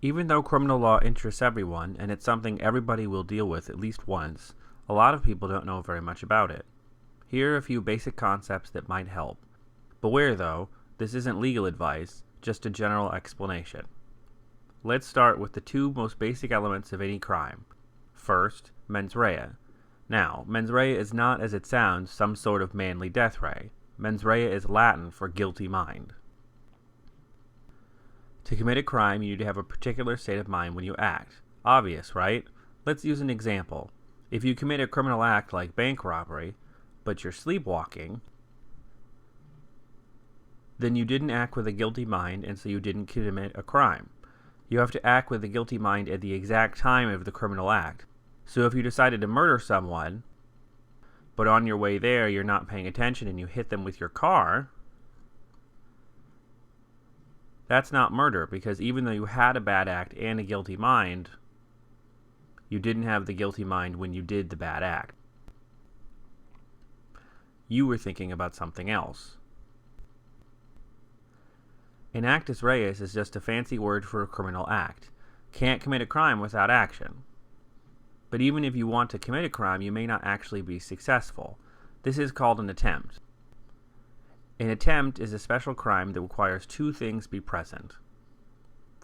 Even though criminal law interests everyone, and it's something everybody will deal with at least once, a lot of people don't know very much about it. Here are a few basic concepts that might help. Beware though, this isn't legal advice, just a general explanation. Let's start with the two most basic elements of any crime. First, mens rea. Now, mens rea is not, as it sounds, some sort of manly death ray. Mens rea is Latin for guilty mind. To commit a crime, you need to have a particular state of mind when you act. Obvious, right? Let's use an example. If you commit a criminal act like bank robbery, but you're sleepwalking, then you didn't act with a guilty mind, and so you didn't commit a crime. You have to act with a guilty mind at the exact time of the criminal act. So if you decided to murder someone, but on your way there you're not paying attention and you hit them with your car, that's not murder, because even though you had a bad act and a guilty mind, you didn't have the guilty mind when you did the bad act. You were thinking about something else. An actus reus is just a fancy word for a criminal act. Can't commit a crime without action. But even if you want to commit a crime, you may not actually be successful. This is called an attempt. An attempt is a special crime that requires two things be present.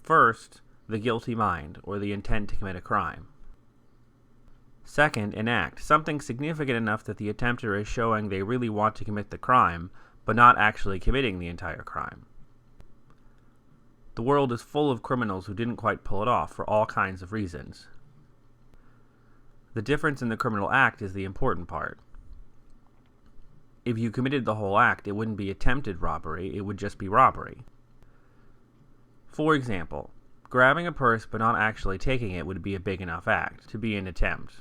First, the guilty mind, or the intent to commit a crime. Second, an act, something significant enough that the attempter is showing they really want to commit the crime, but not actually committing the entire crime. The world is full of criminals who didn't quite pull it off for all kinds of reasons. The difference in the criminal act is the important part. If you committed the whole act, it wouldn't be attempted robbery, it would just be robbery. For example, grabbing a purse but not actually taking it would be a big enough act to be an attempt.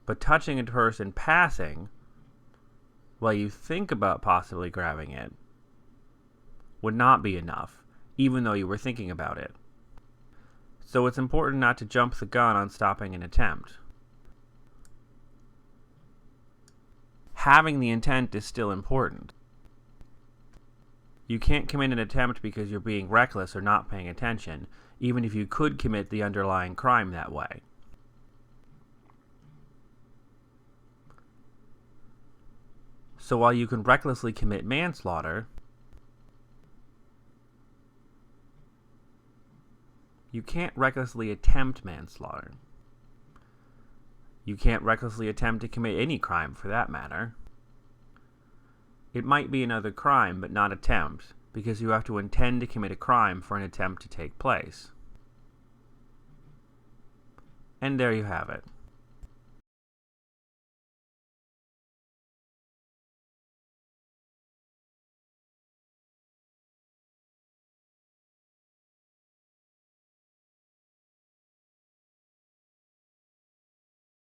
But touching a purse in passing, while you think about possibly grabbing it, would not be enough, even though you were thinking about it. So it's important not to jump the gun on stopping an attempt. Having the intent is still important. You can't commit an attempt because you're being reckless or not paying attention, even if you could commit the underlying crime that way. So while you can recklessly commit manslaughter, you can't recklessly attempt manslaughter. You can't recklessly attempt to commit any crime, for that matter. It might be another crime, but not attempt, because you have to intend to commit a crime for an attempt to take place. And there you have it.